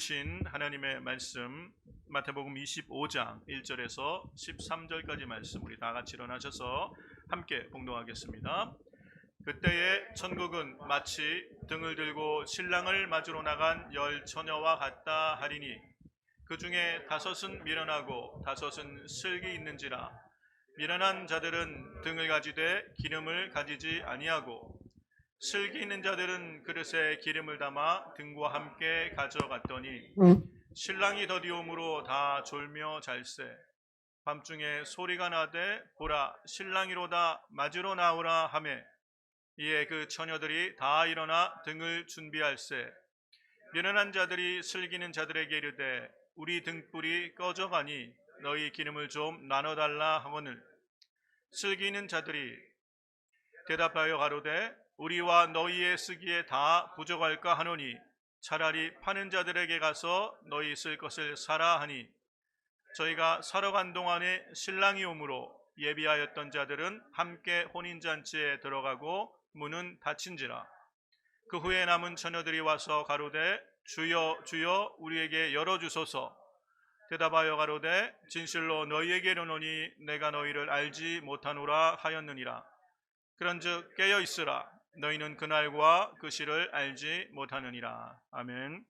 주신 하나님의 말씀 마태복음 25장 1절에서 13절까지 말씀 우리 다 같이 일어나셔서 함께 봉독하겠습니다. 그때에 천국은 마치 등을 들고 신랑을 맞으러 나간 열 처녀와 같다 하리니 그 중에 다섯은 미련하고 다섯은 슬기 있는지라. 미련한 자들은 등을 가지되 기름을 가지지 아니하고 슬기 있는 자들은 그릇에 기름을 담아 등과 함께 가져갔더니 신랑이 더디움으로 다 졸며 잘세. 밤중에 소리가 나되 보라 신랑이로다 맞으러 나오라 하매 이에 그 처녀들이 다 일어나 등을 준비할세. 미련한 자들이 슬기는 자들에게 이르되 우리 등불이 꺼져가니 너희 기름을 좀 나눠달라 하거늘 슬기 있는 자들이 대답하여 가로되 우리와 너희의 쓰기에 다 부족할까 하노니 차라리 파는 자들에게 가서 너희 쓸 것을 사라 하니 저희가 사러 간 동안에 신랑이 오므로 예비하였던 자들은 함께 혼인잔치에 들어가고 문은 닫힌지라. 그 후에 남은 처녀들이 와서 가로되 주여 주여 우리에게 열어주소서. 대답하여 가로되 진실로 너희에게 이르노니 내가 너희를 알지 못하노라 하였느니라. 그런즉 깨어 있으라. 너희는 그날과 그 시를 알지 못하느니라. 아멘.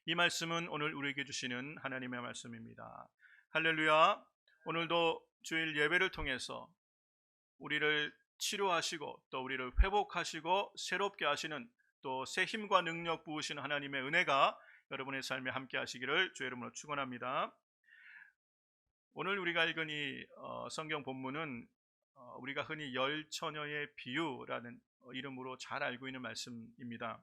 이 말씀은 오늘 우리에게 주시는 하나님의 말씀입니다. 할렐루야. 오늘도 주일 예배를 통해서 우리를 치료하시고 또 우리를 회복하시고 새롭게 하시는 또 새 힘과 능력 부으시는 하나님의 은혜가 여러분의 삶에 함께 하시기를 주의 이름으로 축원합니다. 오늘 우리가 읽은 이 성경 본문은 우리가 흔히 열 처녀의 비유라는 이름으로 잘 알고 있는 말씀입니다.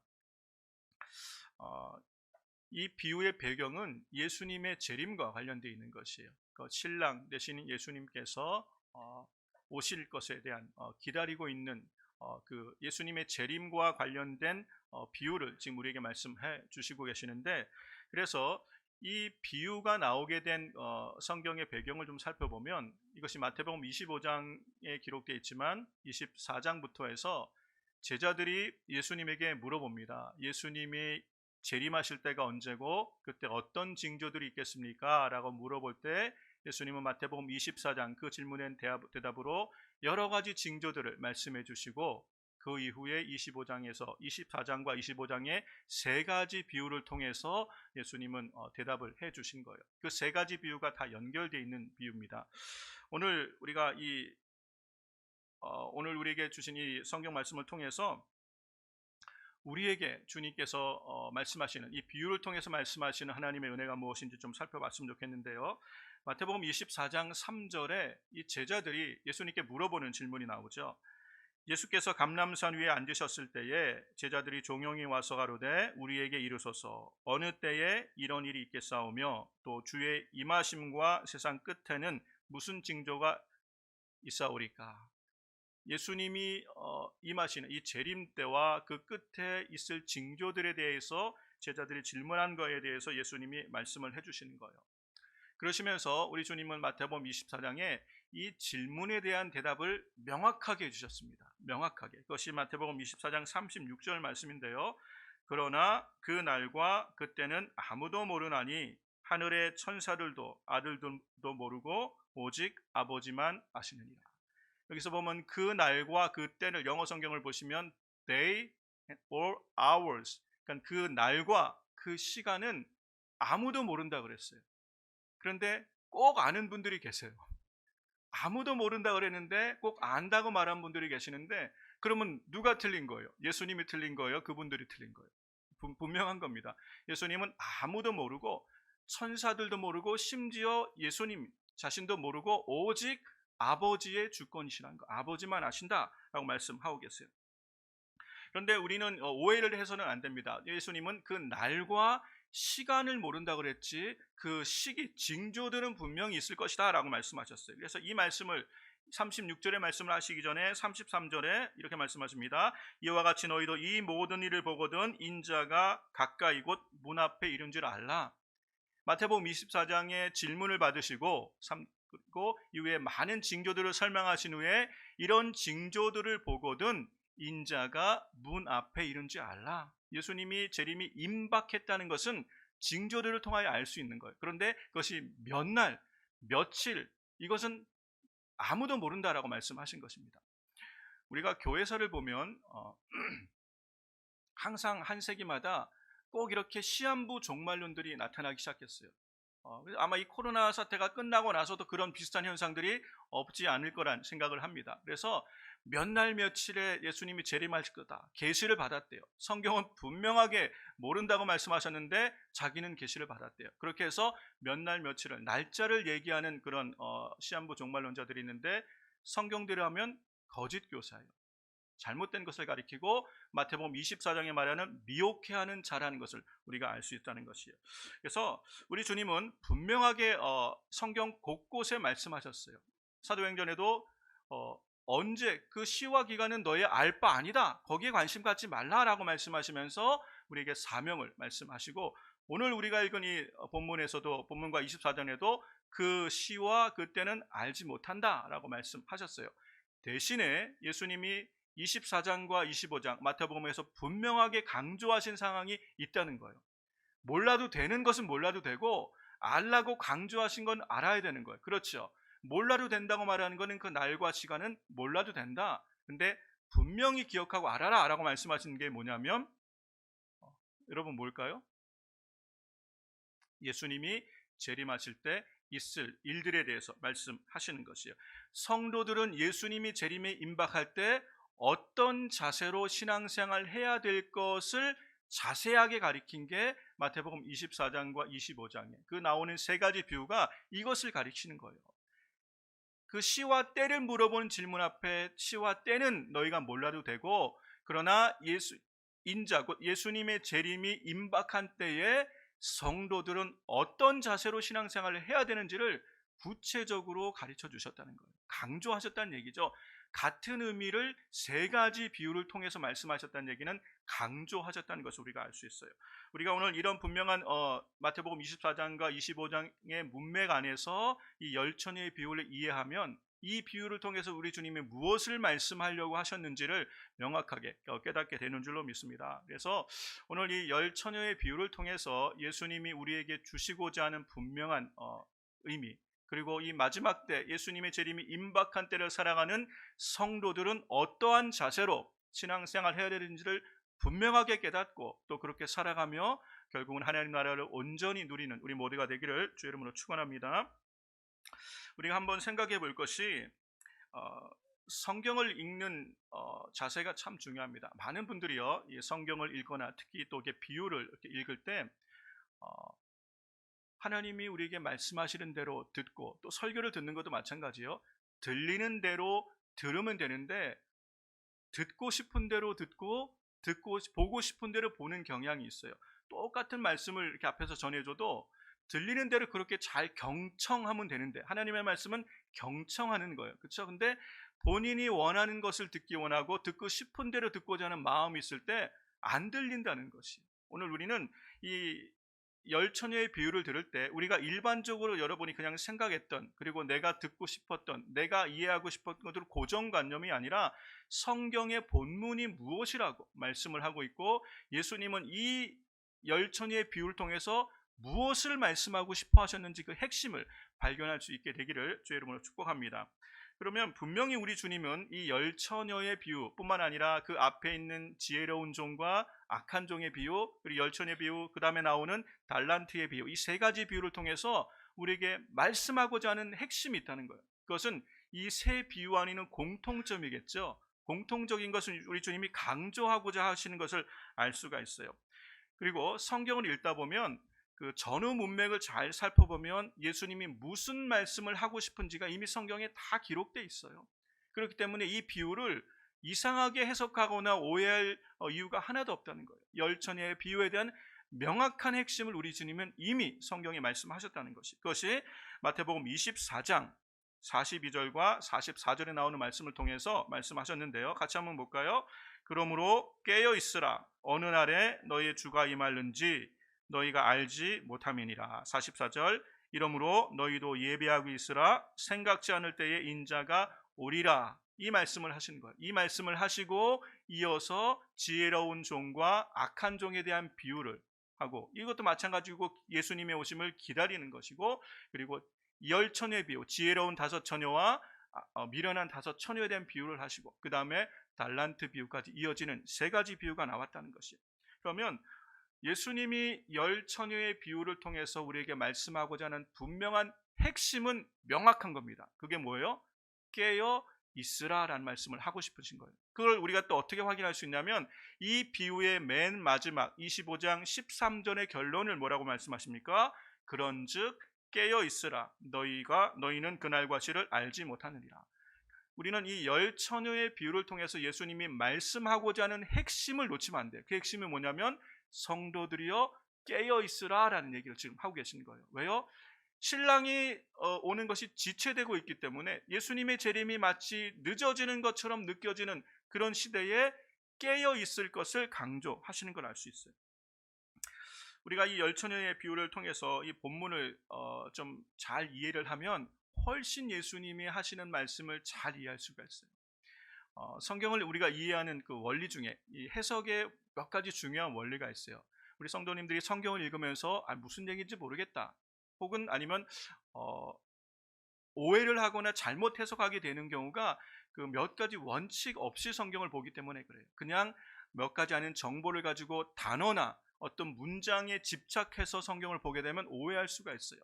이 비유의 배경은 예수님의 재림과 관련되어 있는 것이에요. 신랑 되신 예수님께서 오실 것에 대한 기다리고 있는 그 예수님의 재림과 관련된 비유를 지금 우리에게 말씀해 주시고 계시는데, 그래서 이 비유가 나오게 된 성경의 배경을 좀 살펴보면 이것이 마태복음 25장에 기록되어 있지만 24장부터 해서 제자들이 예수님에게 물어봅니다. 예수님이 재림하실 때가 언제고 그때 어떤 징조들이 있겠습니까? 라고 물어볼 때 예수님은 마태복음 24장 그 질문에 대답으로 여러 가지 징조들을 말씀해 주시고 그 이후에 25장에서 24장과 25장의 세 가지 비유를 통해서 예수님은 대답을 해 주신 거예요. 그 세 가지 비유가 다 연결되어 있는 비유입니다. 오늘 우리가 오늘 우리에게 주신 이 성경 말씀을 통해서 우리에게 주님께서 말씀하시는 이 비유를 통해서 말씀하시는 하나님의 은혜가 무엇인지 좀 살펴봤으면 좋겠는데요. 마태복음 24장 3절에 이 제자들이 예수님께 물어보는 질문이 나오죠. 예수께서 감람산 위에 앉으셨을 때에 제자들이 종용이 와서 가로되 우리에게 이르소서 어느 때에 이런 일이 있겠사오며 또 주의 임하심과 세상 끝에는 무슨 징조가 있사오리까. 예수님이 임하시는 이 재림 때와 그 끝에 있을 징조들에 대해서 제자들이 질문한 것에 대해서 예수님이 말씀을 해주시는 거예요. 그러시면서 우리 주님은 마태복음 24장에 이 질문에 대한 대답을 명확하게 해주셨습니다. 명확하게. 그것이 마태복음 24장 36절 말씀인데요. 그러나 그 날과 그때는 아무도 모르나니 하늘의 천사들도 아들들도 모르고 오직 아버지만 아시느니라. 여기서 보면 그 날과 그 때를 영어 성경을 보시면 day or hours, 그러니까 그 날과 그 시간은 아무도 모른다 그랬어요. 그런데 꼭 아는 분들이 계세요. 아무도 모른다 그랬는데 꼭 안다고 말한 분들이 계시는데, 그러면 누가 틀린 거예요? 예수님이 틀린 거예요? 그분들이 틀린 거예요? 분명한 겁니다. 예수님은 아무도 모르고 천사들도 모르고 심지어 예수님 자신도 모르고 오직 아버지의 주권이시라는 거, 아버지만 아신다라고 말씀하고 계세요. 그런데 우리는 오해를 해서는 안 됩니다. 예수님은 그 날과 시간을 모른다 그랬지 그 시기 징조들은 분명히 있을 것이다 라고 말씀하셨어요. 그래서 이 말씀을 36절의 말씀을 하시기 전에 33절에 이렇게 말씀하십니다. 이와 같이 너희도 이 모든 일을 보거든 인자가 가까이 곧 문 앞에 이른 줄 알라. 마태복음 24장의 질문을 받으시고 그리고 이후에 많은 징조들을 설명하신 후에 이런 징조들을 보거든 인자가 문 앞에 이른지 알라. 예수님이 재림이 임박했다는 것은 징조들을 통하여 알 수 있는 거예요. 그런데 그것이 몇 날, 며칠, 이것은 아무도 모른다라고 말씀하신 것입니다. 우리가 교회사를 보면 항상 한 세기마다 꼭 이렇게 시한부 종말론들이 나타나기 시작했어요. 아마 이 코로나 사태가 끝나고 나서도 그런 비슷한 현상들이 없지 않을 거란 생각을 합니다. 그래서 몇 날 며칠에 예수님이 재림하실 거다, 계시를 받았대요. 성경은 분명하게 모른다고 말씀하셨는데 자기는 계시를 받았대요. 그렇게 해서 몇 날 며칠을, 날짜를 얘기하는 그런 시한부 종말론자들이 있는데, 성경대로 하면 거짓 교사예요. 잘못된 것을 가리키고 마태복음 24장에 말하는 미혹해하는 자라는 것을 우리가 알 수 있다는 것이에요. 그래서 우리 주님은 분명하게 성경 곳곳에 말씀하셨어요. 사도행전에도 언제, 그 시와 기간은 너의 알 바 아니다, 거기에 관심 갖지 말라라고 말씀하시면서 우리에게 사명을 말씀하시고, 오늘 우리가 읽은 이 본문에서도, 본문과 24장에도 그 시와 그때는 알지 못한다라고 말씀하셨어요. 대신에 예수님이 24장과 25장 마태복음에서 분명하게 강조하신 상황이 있다는 거예요. 몰라도 되는 것은 몰라도 되고, 알라고 강조하신 건 알아야 되는 거예요. 그렇죠. 몰라도 된다고 말하는 것은 그 날과 시간은 몰라도 된다. 근데 분명히 기억하고 알아라 라고 말씀하시는 게 뭐냐면, 여러분 뭘까요? 예수님이 재림하실 때 있을 일들에 대해서 말씀하시는 것이에요. 성도들은 예수님이 재림에 임박할 때 어떤 자세로 신앙생활 해야 될 것을 자세하게 가리킨 게 마태복음 24장과 25장에 그 나오는 세 가지 비유가 이것을 가리키는 거예요. 그 시와 때를 물어보는 질문 앞에 시와 때는 너희가 몰라도 되고, 그러나 예수님의 재림이 임박한 때에 성도들은 어떤 자세로 신앙생활을 해야 되는지를 구체적으로 가르쳐 주셨다는 거예요. 강조하셨다는 얘기죠. 같은 의미를 세 가지 비유를 통해서 말씀하셨다는 얘기는 강조하셨다는 것을 우리가 알 수 있어요. 우리가 오늘 이런 분명한 마태복음 24장과 25장의 문맥 안에서 이 열처녀의 비유를 이해하면, 이 비유를 통해서 우리 주님이 무엇을 말씀하려고 하셨는지를 명확하게 깨닫게 되는 줄로 믿습니다. 그래서 오늘 이 열처녀의 비유를 통해서 예수님이 우리에게 주시고자 하는 분명한 의미, 그리고 이 마지막 때 예수님의 재림이 임박한 때를 살아가는 성도들은 어떠한 자세로 신앙생활 해야 되는지를 분명하게 깨닫고 또 그렇게 살아가며 결국은 하나님 나라를 온전히 누리는 우리 모두가 되기를 주의 이름으로 축원합니다. 우리가 한번 생각해 볼 것이 성경을 읽는 자세가 참 중요합니다. 많은 분들이요, 이 성경을 읽거나 특히 또 이렇게 비유를 이렇게 읽을 때 하나님이 우리에게 말씀하시는 대로 듣고, 또 설교를 듣는 것도 마찬가지요. 들리는 대로 들으면 되는데 듣고 싶은 대로 듣고 보고 싶은 대로 보는 경향이 있어요. 똑같은 말씀을 이렇게 앞에서 전해줘도 들리는 대로 그렇게 잘 경청하면 되는데, 하나님의 말씀은 경청하는 거예요. 그렇죠? 근데 본인이 원하는 것을 듣기 원하고 듣고 싶은 대로 듣고자 하는 마음이 있을 때 안 들린다는 것이, 오늘 우리는 이 열처녀의 비유를 들을 때 우리가 일반적으로 여러분이 그냥 생각했던, 그리고 내가 듣고 싶었던, 내가 이해하고 싶었던 것으로 고정관념이 아니라 성경의 본문이 무엇이라고 말씀을 하고 있고, 예수님은 이 열처녀의 비유를 통해서 무엇을 말씀하고 싶어 하셨는지 그 핵심을 발견할 수 있게 되기를 주의 이름으로 축복합니다. 그러면 분명히 우리 주님은 이 열처녀의 비유뿐만 아니라 그 앞에 있는 지혜로운 종과 악한 종의 비유, 그리고 열처녀의 비유, 그 다음에 나오는 달란트의 비유, 이 세 가지 비유를 통해서 우리에게 말씀하고자 하는 핵심이 있다는 거예요. 그것은 이 세 비유 안에는 공통점이겠죠. 공통적인 것은 우리 주님이 강조하고자 하시는 것을 알 수가 있어요. 그리고 성경을 읽다 보면 그 전후 문맥을 잘 살펴보면 예수님이 무슨 말씀을 하고 싶은지가 이미 성경에 다 기록되어 있어요. 그렇기 때문에 이 비유를 이상하게 해석하거나 오해할 이유가 하나도 없다는 거예요. 열처녀의 비유에 대한 명확한 핵심을 우리 주님은 이미 성경에 말씀하셨다는 것이, 그것이 마태복음 24장 42절과 44절에 나오는 말씀을 통해서 말씀하셨는데요. 같이 한번 볼까요? 그러므로 깨어 있으라, 어느 날에 너희의 주가 임할는지 너희가 알지 못함이니라. 44절, 이러므로 너희도 예배하고 있으라, 생각지 않을 때에 인자가 오리라. 이 말씀을 하신 거예요. 이 말씀을 하시고 이어서 지혜로운 종과 악한 종에 대한 비유를 하고, 이것도 마찬가지고 예수님의 오심을 기다리는 것이고, 그리고 열처녀의 비유, 지혜로운 5처녀와 미련한 5처녀에 대한 비유를 하시고, 그 다음에 달란트 비유까지 이어지는 3가지 비유가 나왔다는 것이에요. 그러면 예수님이 10처녀의 비유를 통해서 우리에게 말씀하고자 하는 분명한 핵심은 명확한 겁니다. 그게 뭐예요? 깨어 있으라 라는 말씀을 하고 싶으신 거예요. 그걸 우리가 또 어떻게 확인할 수 있냐면, 이 비유의 맨 마지막 25장 13절의 결론을 뭐라고 말씀하십니까? 그런즉 깨어 있으라, 너희는 그날과 시를 알지 못하느니라. 우리는 이 10처녀의 비유를 통해서 예수님이 말씀하고자 하는 핵심을 놓치면 안 돼요. 그 핵심이 뭐냐면, 성도들이여 깨어 있으라 라는 얘기를 지금 하고 계신 거예요. 왜요? 신랑이 오는 것이 지체되고 있기 때문에 예수님의 재림이 마치 늦어지는 것처럼 느껴지는 그런 시대에 깨어 있을 것을 강조하시는 걸 알 수 있어요. 우리가 이 10처녀의 비유를 통해서 이 본문을 좀 잘 이해를 하면 훨씬 예수님이 하시는 말씀을 잘 이해할 수가 있어요. 성경을 우리가 이해하는 그 원리 중에 이 해석에 몇 가지 중요한 원리가 있어요. 우리 성도님들이 성경을 읽으면서 무슨 얘기인지 모르겠다, 혹은 아니면 오해를 하거나 잘못 해석하게 되는 경우가 그 몇 가지 원칙 없이 성경을 보기 때문에 그래요. 그냥 몇 가지 아닌 정보를 가지고 단어나 어떤 문장에 집착해서 성경을 보게 되면 오해할 수가 있어요.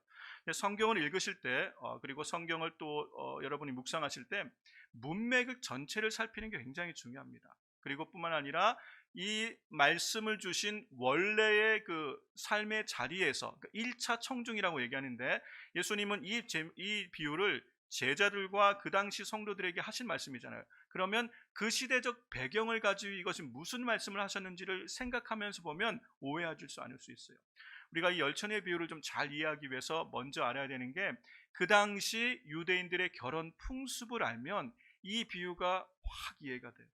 성경을 읽으실 때 그리고 성경을 또 여러분이 묵상하실 때 문맥을 전체를 살피는 게 굉장히 중요합니다. 그리고 뿐만 아니라 이 말씀을 주신 원래의 그 삶의 자리에서 1차 청중이라고 얘기하는데, 예수님은 이 비유를 제자들과 그 당시 성도들에게 하신 말씀이잖아요. 그러면 그 시대적 배경을 가지고 이것이 무슨 말씀을 하셨는지를 생각하면서 보면 오해하지 않을 수 있어요. 우리가 이 10처녀의 비유를 좀 잘 이해하기 위해서 먼저 알아야 되는 게, 그 당시 유대인들의 결혼 풍습을 알면 이 비유가 확 이해가 돼요.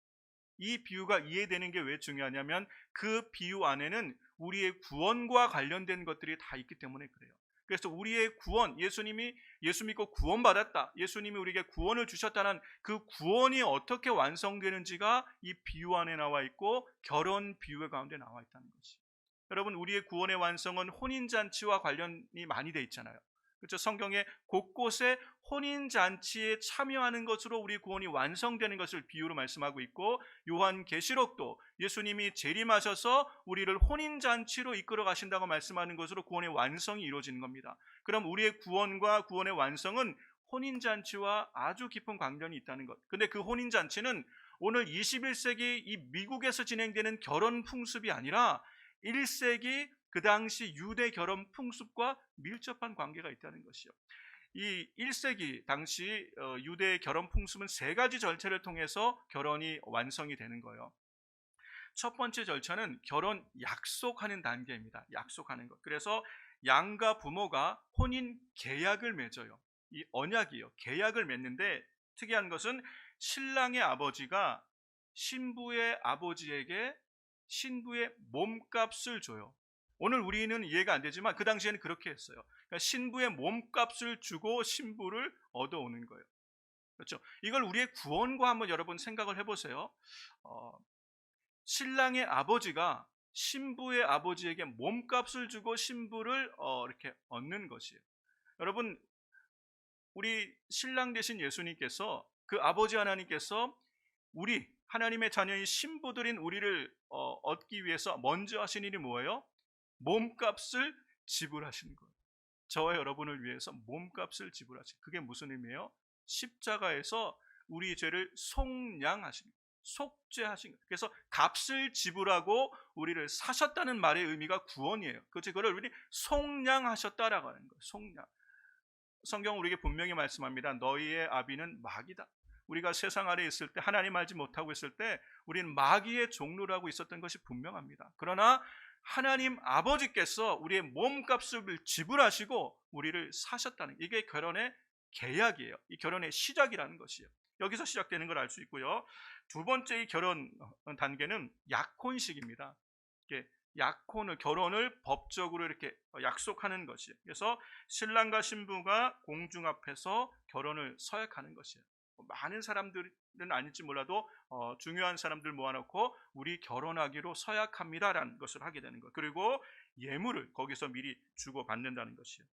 이 비유가 이해되는 게 왜 중요하냐면, 그 비유 안에는 우리의 구원과 관련된 것들이 다 있기 때문에 그래요. 그래서 우리의 구원, 예수님이 예수 믿고 구원받았다, 예수님이 우리에게 구원을 주셨다는 그 구원이 어떻게 완성되는지가 이 비유 안에 나와 있고 결혼 비유 가운데 나와 있다는 것이. 여러분, 우리의 구원의 완성은 혼인잔치와 관련이 많이 돼 있잖아요. 그렇죠? 성경에 곳곳에 혼인잔치에 참여하는 것으로 우리 구원이 완성되는 것을 비유로 말씀하고 있고, 요한계시록도 예수님이 재림하셔서 우리를 혼인잔치로 이끌어 가신다고 말씀하는 것으로 구원의 완성이 이루어지는 겁니다. 그럼 우리의 구원과 구원의 완성은 혼인잔치와 아주 깊은 관련이 있다는 것. 근데 그 혼인잔치는 오늘 21세기 이 미국에서 진행되는 결혼 풍습이 아니라 1세기 그 당시 유대 결혼 풍습과 밀접한 관계가 있다는 것이요. 이 1세기 당시 유대의 결혼 풍습은 3가지 절차를 통해서 결혼이 완성이 되는 거예요. 첫 번째 절차는 결혼 약속하는 단계입니다. 약속하는 것. 그래서 양가 부모가 혼인 계약을 맺어요. 이 언약이요, 계약을 맺는데, 특이한 것은 신랑의 아버지가 신부의 아버지에게 신부의 몸값을 줘요. 오늘 우리는 이해가 안 되지만 그 당시에는 그렇게 했어요. 그러니까 신부의 몸값을 주고 신부를 얻어오는 거예요. 그렇죠? 이걸 우리의 구원과 한번 여러분 생각을 해보세요. 신랑의 아버지가 신부의 아버지에게 몸값을 주고 신부를 이렇게 얻는 것이에요. 여러분, 우리 신랑 되신 예수님께서, 그 아버지 하나님께서 우리 하나님의 자녀인 신부들인 우리를 얻기 위해서 먼저 하신 일이 뭐예요? 몸값을 지불하시는 거예요. 저와 여러분을 위해서 몸값을 지불하신, 그게 무슨 의미예요? 십자가에서 우리 죄를 속량하신, 속죄하신 거예요. 그래서 값을 지불하고 우리를 사셨다는 말의 의미가 구원이에요. 그걸 우리 속량하셨다라고 하는 거예요. 속량. 성경은 우리에게 분명히 말씀합니다. 너희의 아비는 마귀다. 우리가 세상 아래 있을 때, 하나님 알지 못하고 있을 때 우리는 마귀의 종로라고 있었던 것이 분명합니다. 그러나 하나님 아버지께서 우리의 몸값을 지불하시고 우리를 사셨다는, 이게 결혼의 계약이에요. 이 결혼의 시작이라는 것이에요. 여기서 시작되는 걸 알 수 있고요. 두 번째 이 결혼 단계는 약혼식입니다. 약혼을, 결혼을 법적으로 이렇게 약속하는 것이에요. 그래서 신랑과 신부가 공중 앞에서 결혼을 서약하는 것이에요. 많은 사람들은 아닐지 몰라도 중요한 사람들 모아놓고 우리 결혼하기로 서약합니다라는 것을 하게 되는 거예요. 그리고 예물을 거기서 미리 주고 받는다는 것이에요.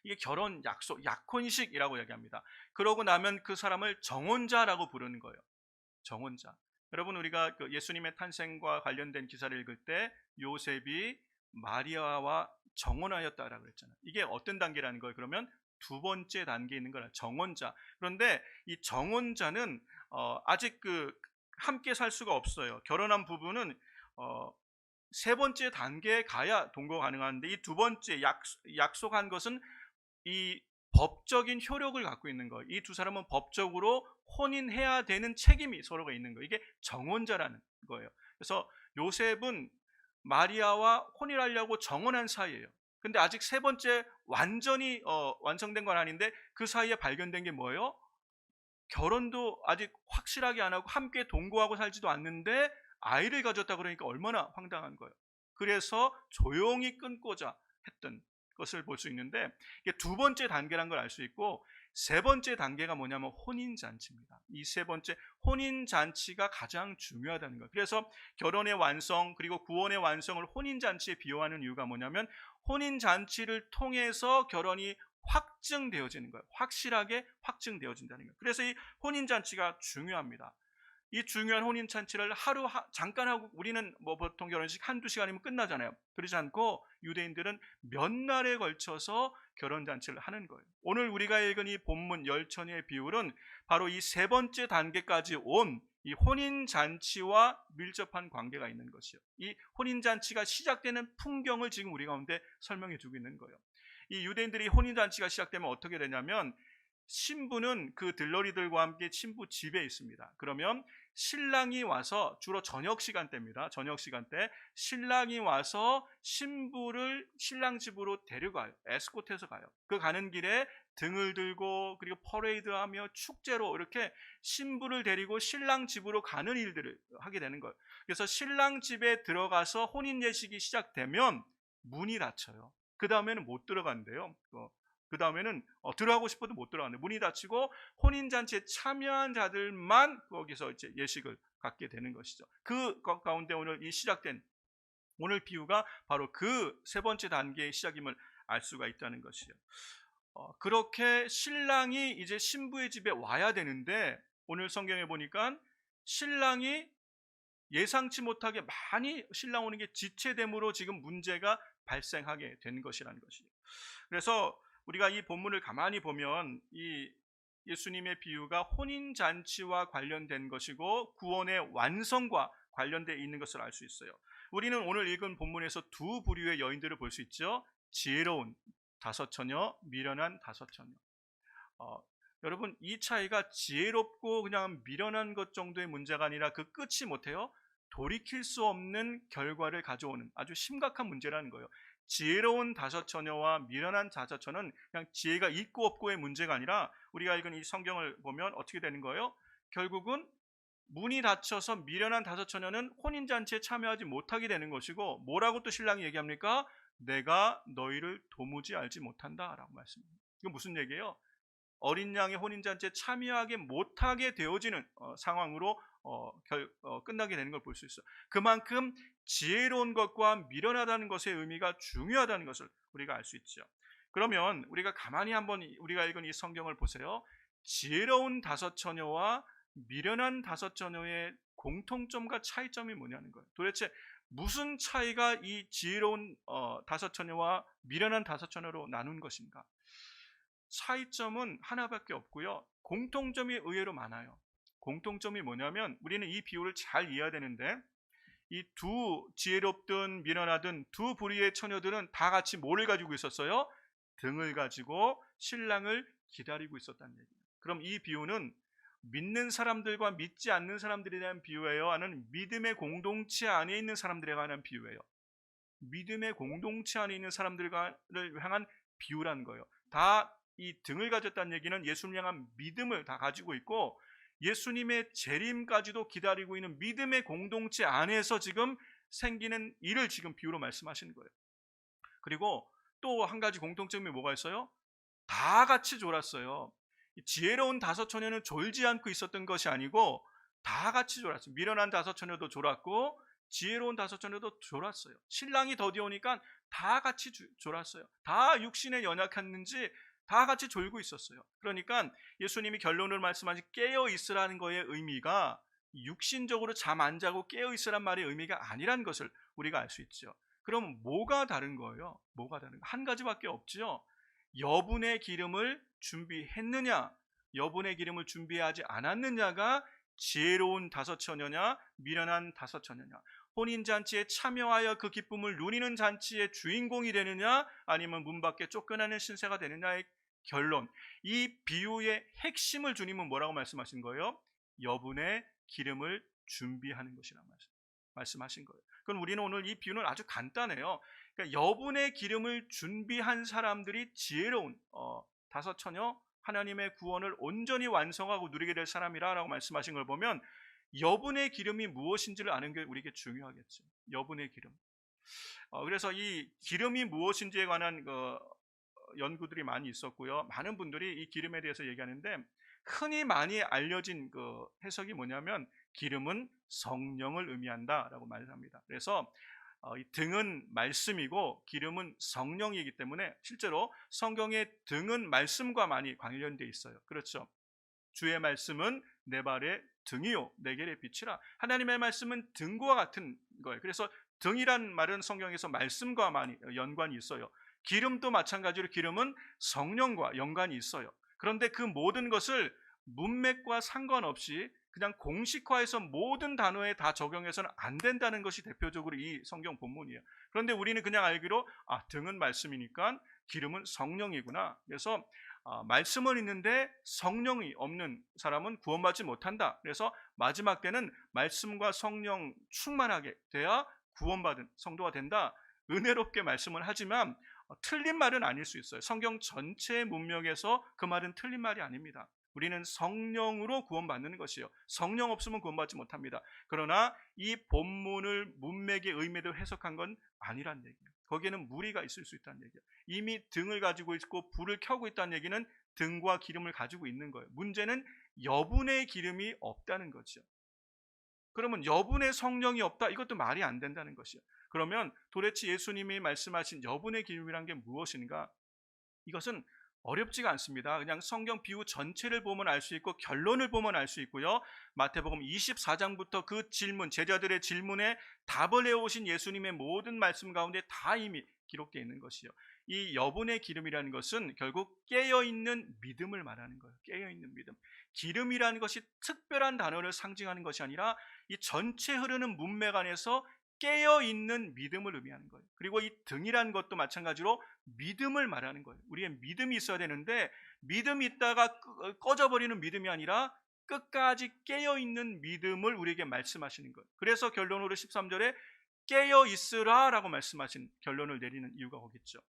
이게 결혼 약속, 약혼식이라고 얘기합니다. 그러고 나면 그 사람을 정혼자라고 부르는 거예요. 정혼자. 여러분, 우리가 그 예수님의 탄생과 관련된 기사를 읽을 때 요셉이 마리아와 정혼하였다라고 그랬잖아요. 이게 어떤 단계라는 거예요? 그러면 두 번째 단계에 있는 거라, 정혼자. 그런데 이 정혼자는 아직 그 함께 살 수가 없어요. 결혼한 부부는 세 번째 단계에 가야 동거 가능한데, 이 두 번째 약속한 것은 이 법적인 효력을 갖고 있는 거예요. 이 두 사람은 법적으로 혼인해야 되는 책임이 서로가 있는 거예요. 이게 정혼자라는 거예요. 그래서 요셉은 마리아와 혼인하려고 정혼한 사이예요. 근데 아직 세 번째 완전히 완성된 건 아닌데, 그 사이에 발견된 게 뭐예요? 결혼도 아직 확실하게 안 하고 함께 동거하고 살지도 않는데 아이를 가졌다 그러니까 얼마나 황당한 거예요. 그래서 조용히 끊고자 했던 것을 볼 수 있는데, 이게 두 번째 단계란 걸 알 수 있고, 세 번째 단계가 뭐냐면 혼인잔치입니다. 이 세 번째 혼인잔치가 가장 중요하다는 거예요. 그래서 결혼의 완성 그리고 구원의 완성을 혼인잔치에 비유하는 이유가 뭐냐면, 혼인잔치를 통해서 결혼이 확증되어지는 거예요. 확실하게 확증되어진다는 거예요. 그래서 이 혼인잔치가 중요합니다. 이 중요한 혼인잔치를 잠깐 하고, 우리는 뭐 보통 결혼식 한두 시간이면 끝나잖아요. 그렇지 않고 유대인들은 몇 날에 걸쳐서 결혼잔치를 하는 거예요. 오늘 우리가 읽은 이 본문 열처녀의 비율은 바로 이 세 번째 단계까지 온 이 혼인잔치와 밀접한 관계가 있는 것이요. 이 혼인잔치가 시작되는 풍경을 지금 우리 가운데 설명해 주고 있는 거예요. 이 유대인들이 혼인잔치가 시작되면 어떻게 되냐면, 신부는 그 들러리들과 함께 신부 집에 있습니다. 그러면 신랑이 와서, 주로 저녁 시간대입니다. 저녁 시간대 신랑이 와서 신부를 신랑 집으로 데려가요. 에스코트해서 가요. 그 가는 길에 등을 들고 그리고 퍼레이드하며 축제로 이렇게 신부를 데리고 신랑 집으로 가는 일들을 하게 되는 거예요. 그래서 신랑 집에 들어가서 혼인 예식이 시작되면 문이 닫혀요. 그 다음에는 못 들어간대요. 그 다음에는 들어가고 싶어도 못 들어가는데 문이 닫히고, 혼인잔치에 참여한 자들만 거기서 이제 예식을 갖게 되는 것이죠. 그 가운데 오늘 이 시작된 오늘 비유가 바로 그 세 번째 단계의 시작임을 알 수가 있다는 것이요. 그렇게 신랑이 이제 신부의 집에 와야 되는데, 오늘 성경에 보니까 신랑이 예상치 못하게 많이 신랑 오는 게 지체됨으로 지금 문제가 발생하게 된 것이라는 것이죠. 그래서 우리가 이 본문을 가만히 보면 이 예수님의 비유가 혼인잔치와 관련된 것이고 구원의 완성과 관련되어 있는 것을 알 수 있어요. 우리는 오늘 읽은 본문에서 두 부류의 여인들을 볼 수 있죠. 지혜로운 다섯 처녀, 미련한 다섯 처녀. 여러분, 이 차이가 지혜롭고 그냥 미련한 것 정도의 문제가 아니라 그 끝이 못해요. 돌이킬 수 없는 결과를 가져오는 아주 심각한 문제라는 거예요. 지혜로운 다섯 처녀와 미련한 다섯 처녀는 그냥 지혜가 있고 없고의 문제가 아니라, 우리가 읽은 이 성경을 보면 어떻게 되는 거예요? 결국은 문이 닫혀서 미련한 다섯 처녀는 혼인잔치에 참여하지 못하게 되는 것이고, 뭐라고 또 신랑이 얘기합니까? 내가 너희를 도무지 알지 못한다 라고 말씀합니다. 이건 무슨 얘기예요? 어린 양의 혼인잔치에 참여하게 못하게 되어지는 상황으로 끝나게 되는 걸 볼 수 있어요. 그만큼 지혜로운 것과 미련하다는 것의 의미가 중요하다는 것을 우리가 알 수 있죠. 그러면 우리가 가만히 한번 우리가 읽은 이 성경을 보세요. 지혜로운 다섯 처녀와 미련한 다섯 처녀의 공통점과 차이점이 뭐냐는 거예요. 도대체 무슨 차이가 이 지혜로운 다섯 처녀와 미련한 다섯 처녀로 나눈 것인가? 차이점은 하나밖에 없고요. 공통점이 의외로 많아요. 공통점이 뭐냐면, 우리는 이 비유를 잘 이해해야 되는데, 이 두 지혜롭든 미련하든 두 부류의 처녀들은 다 같이 뭐를 가지고 있었어요? 등을 가지고 신랑을 기다리고 있었다는 얘기예요. 그럼 이 비유는 믿는 사람들과 믿지 않는 사람들에 대한 비유예요? 아니면 믿음의 공동체 안에 있는 사람들에 관한 비유예요? 믿음의 공동체 안에 있는 사람들을 향한 비유라는 거예요. 다 이 등을 가졌다는 얘기는 예수님을 향한 믿음을 다 가지고 있고, 예수님의 재림까지도 기다리고 있는 믿음의 공동체 안에서 지금 생기는 일을 지금 비유로 말씀하시는 거예요. 그리고 또 한 가지 공통점이 뭐가 있어요? 다 같이 졸았어요. 지혜로운 다섯 처녀는 졸지 않고 있었던 것이 아니고 다 같이 졸았어요. 미련한 다섯 처녀도 졸았고 지혜로운 다섯 처녀도 졸았어요. 신랑이 더디오니까 다 같이 졸았어요. 다 육신에 연약했는지 다 같이 졸고 있었어요. 그러니까 예수님이 결론을 말씀하신 깨어 있으라는 거의 의미가 육신적으로 잠 안 자고 깨어 있으란 말의 의미가 아니라는 것을 우리가 알 수 있죠. 그럼 뭐가 다른 거예요? 뭐가 다른 거? 한 가지밖에 없죠. 여분의 기름을 준비했느냐, 여분의 기름을 준비하지 않았느냐가 지혜로운 다섯 처녀냐, 미련한 다섯 처녀냐. 혼인잔치에 참여하여 그 기쁨을 누리는 잔치의 주인공이 되느냐, 아니면 문 밖에 쫓겨나는 신세가 되느냐의 결론. 이 비유의 핵심을 주님은 뭐라고 말씀하신 거예요? 여분의 기름을 준비하는 것이라 말씀하신 거예요. 그럼 우리는 오늘 이 비유는 아주 간단해요. 그러니까 여분의 기름을 준비한 사람들이 지혜로운 다섯 처녀, 하나님의 구원을 온전히 완성하고 누리게 될 사람이라고 말씀하신 걸 보면 여분의 기름이 무엇인지를 아는 게 우리에게 중요하겠죠. 여분의 기름. 그래서 이 기름이 무엇인지에 관한 연구들이 많이 있었고요. 많은 분들이 이 기름에 대해서 얘기하는데 흔히 많이 알려진 해석이 뭐냐면 기름은 성령을 의미한다라고 말합니다. 그래서 이 등은 말씀이고 기름은 성령이기 때문에 실제로 성경의 등은 말씀과 많이 관련되어 있어요. 그렇죠. 주의 말씀은 내 발의 등이요 내 길의 빛이라. 하나님의 말씀은 등과 같은 거예요. 그래서 등이란 말은 성경에서 말씀과 많이 연관이 있어요. 기름도 마찬가지로 기름은 성령과 연관이 있어요. 그런데 그 모든 것을 문맥과 상관없이 그냥 공식화해서 모든 단어에 다 적용해서는 안 된다는 것이 대표적으로 이 성경 본문이에요. 그런데 우리는 그냥 알기로 등은 말씀이니까 기름은 성령이구나. 그래서 말씀은 있는데 성령이 없는 사람은 구원받지 못한다. 그래서 마지막 때는 말씀과 성령 충만하게 돼야 구원받은 성도가 된다. 은혜롭게 말씀을 하지만 틀린 말은 아닐 수 있어요. 성경 전체의 문맥에서 그 말은 틀린 말이 아닙니다. 우리는 성령으로 구원받는 것이요. 성령 없으면 구원받지 못합니다. 그러나 이 본문을 문맥의 의미대로 해석한 건 아니란 얘기예요. 거기에는 무리가 있을 수 있다는 얘기예요. 이미 등을 가지고 있고 불을 켜고 있다는 얘기는 등과 기름을 가지고 있는 거예요. 문제는 여분의 기름이 없다는 거죠. 그러면 여분의 성령이 없다, 이것도 말이 안 된다는 것이요. 그러면 도대체 예수님이 말씀하신 여분의 기름이란 게 무엇인가? 이것은 어렵지가 않습니다. 그냥 성경 비유 전체를 보면 알 수 있고 결론을 보면 알 수 있고요. 마태복음 24장부터 그 질문, 제자들의 질문에 답을 해오신 예수님의 모든 말씀 가운데 다 이미 기록되어 있는 것이요. 이 여분의 기름이라는 것은 결국 깨어있는 믿음을 말하는 거예요. 깨어있는 믿음. 기름이라는 것이 특별한 단어를 상징하는 것이 아니라 이 전체 흐르는 문맥 안에서 깨어있는 믿음을 의미하는 거예요. 그리고 이 등이라는 것도 마찬가지로 믿음을 말하는 거예요. 우리의 믿음이 있어야 되는데 믿음이 있다가 꺼져버리는 믿음이 아니라 끝까지 깨어있는 믿음을 우리에게 말씀하시는 거예요. 그래서 결론으로 13절에 깨어있으라 라고 말씀하신 결론을 내리는 이유가 거겠죠.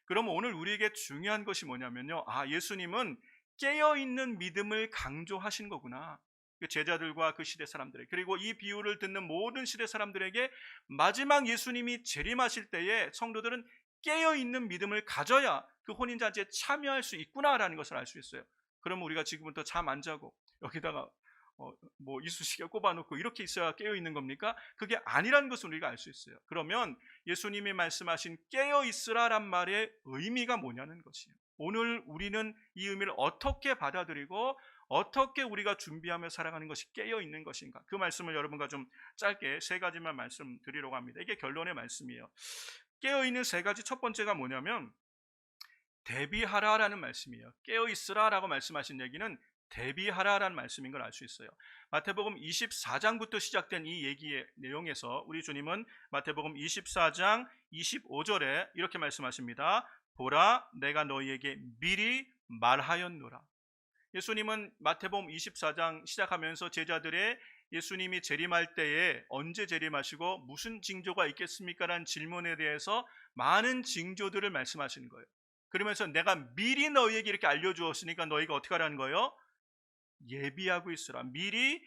그럼 오늘 우리에게 중요한 것이 뭐냐면요, 예수님은 깨어있는 믿음을 강조하신 거구나. 그 제자들과 그 시대 사람들에게, 그리고 이 비유를 듣는 모든 시대 사람들에게 마지막 예수님이 재림하실 때에 성도들은 깨어있는 믿음을 가져야 그 혼인잔치에 참여할 수 있구나라는 것을 알 수 있어요. 그러면 우리가 지금부터 잠 안 자고 여기다가 이쑤시개 꼽아놓고 이렇게 있어야 깨어있는 겁니까? 그게 아니라는 것을 우리가 알 수 있어요. 그러면 예수님이 말씀하신 깨어있으라란 말의 의미가 뭐냐는 것이에요. 오늘 우리는 이 의미를 어떻게 받아들이고 어떻게 우리가 준비하며 살아가는 것이 깨어있는 것인가? 그 말씀을 여러분과 좀 짧게 세 가지만 말씀드리려고 합니다. 이게 결론의 말씀이에요. 깨어있는 세 가지, 첫 번째가 뭐냐면 대비하라라는 말씀이에요. 깨어있으라라고 말씀하신 얘기는 대비하라라는 말씀인 걸 알 수 있어요. 마태복음 24장부터 시작된 이 얘기의 내용에서 우리 주님은 마태복음 24장 25절에 이렇게 말씀하십니다. 보라, 내가 너희에게 미리 말하였노라. 예수님은 마태복음 24장 시작하면서 제자들의 예수님이 재림할 때에 언제 재림하시고 무슨 징조가 있겠습니까? 라는 질문에 대해서 많은 징조들을 말씀하시는 거예요. 그러면서 내가 미리 너희에게 이렇게 알려주었으니까 너희가 어떻게 하라는 거예요? 예비하고 있으라. 미리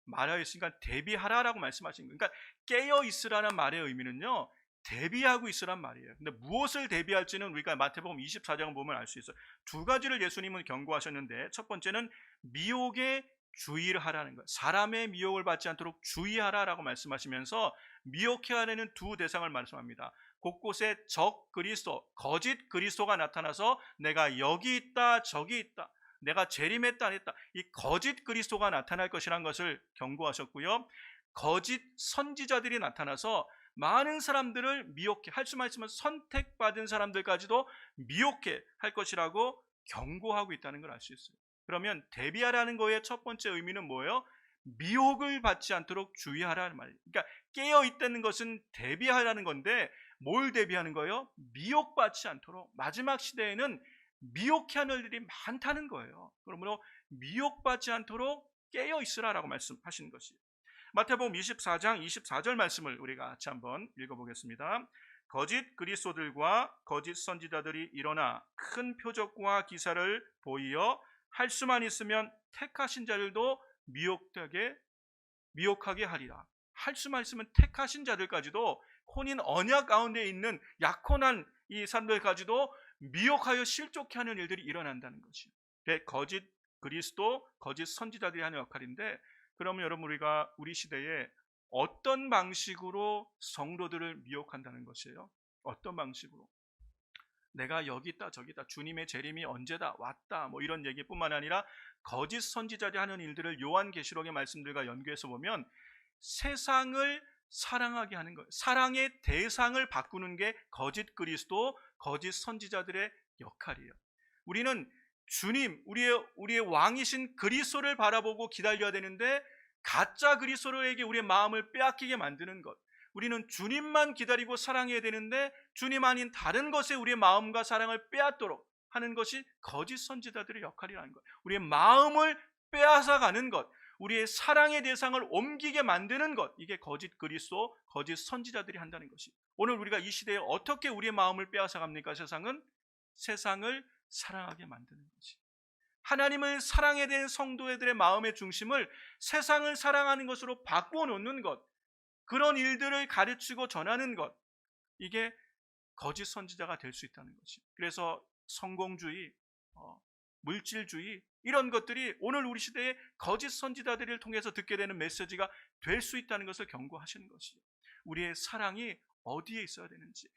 말하였으니까 대비하라라고 말씀하신 거예요. 그러니까 깨어 있으라는 말의 의미는요, 대비하고 있으란 말이에요. 근데 무엇을 대비할지는 우리가 마태복음 24장을 보면 알 수 있어요. 두 가지를 예수님은 경고하셨는데, 첫 번째는 미혹에 주의를 하라는 거예요. 사람의 미혹을 받지 않도록 주의하라라고 말씀하시면서 미혹해 하려는 두 대상을 말씀합니다. 곳곳에 적 그리스도, 거짓 그리스도가 나타나서 내가 여기 있다 저기 있다, 내가 재림했다 안 했다, 이 거짓 그리스도가 나타날 것이라는 것을 경고하셨고요. 거짓 선지자들이 나타나서 많은 사람들을 미혹해, 할 수만 있으면 선택받은 사람들까지도 미혹해 할 것이라고 경고하고 있다는 걸 알 수 있어요. 그러면 대비하라는 거의 첫 번째 의미는 뭐예요? 미혹을 받지 않도록 주의하라는 말이에요. 그러니까 깨어 있다는 것은 대비하라는 건데, 뭘 대비하는 거예요? 미혹받지 않도록. 마지막 시대에는 미혹해 하는 일이 많다는 거예요. 그러므로 미혹받지 않도록 깨어 있으라라고 말씀하시는 것이에요. 마태복음 24장 24절 말씀을 우리가 같이 한번 읽어보겠습니다. 거짓 그리스도들과 거짓 선지자들이 일어나 큰 표적과 기사를 보이어 할 수만 있으면 택하신 자들도 미혹하게 하리라. 할 수만 있으면 택하신 자들까지도, 혼인 언약 가운데 있는 약혼한 이 사람들까지도 미혹하여 실족해 하는 일들이 일어난다는 것이에요. 거짓 그리스도, 거짓 선지자들이 하는 역할인데, 그러면 여러분, 우리가 우리 시대에 어떤 방식으로 성도들을 미혹한다는 것이에요? 어떤 방식으로? 내가 여기 있다 저기 있다, 주님의 재림이 언제다 왔다, 뭐 이런 얘기뿐만 아니라 거짓 선지자들이 하는 일들을 요한계시록의 말씀들과 연계해서 보면 세상을 사랑하게 하는 거예요. 사랑의 대상을 바꾸는 게 거짓 그리스도, 거짓 선지자들의 역할이에요. 우리는 주님, 우리의 왕이신 그리스도를 바라보고 기다려야 되는데, 가짜 그리스도에게 우리의 마음을 빼앗기게 만드는 것. 우리는 주님만 기다리고 사랑해야 되는데, 주님 아닌 다른 것에 우리의 마음과 사랑을 빼앗도록 하는 것이 거짓 선지자들의 역할이라는 것. 우리의 마음을 빼앗아가는 것, 우리의 사랑의 대상을 옮기게 만드는 것, 이게 거짓 그리스도, 거짓 선지자들이 한다는 것이. 오늘 우리가 이 시대에 어떻게 우리의 마음을 빼앗아갑니까? 세상을 사랑하게 만드는 것이. 하나님을 사랑해야 되는 성도들의 마음의 중심을 세상을 사랑하는 것으로 바꾸어 놓는 것, 그런 일들을 가르치고 전하는 것, 이게 거짓 선지자가 될 수 있다는 것이. 그래서 성공주의, 물질주의, 이런 것들이 오늘 우리 시대에 거짓 선지자들을 통해서 듣게 되는 메시지가 될 수 있다는 것을 경고하시는 것이죠. 우리의 사랑이 어디에 있어야 되는지,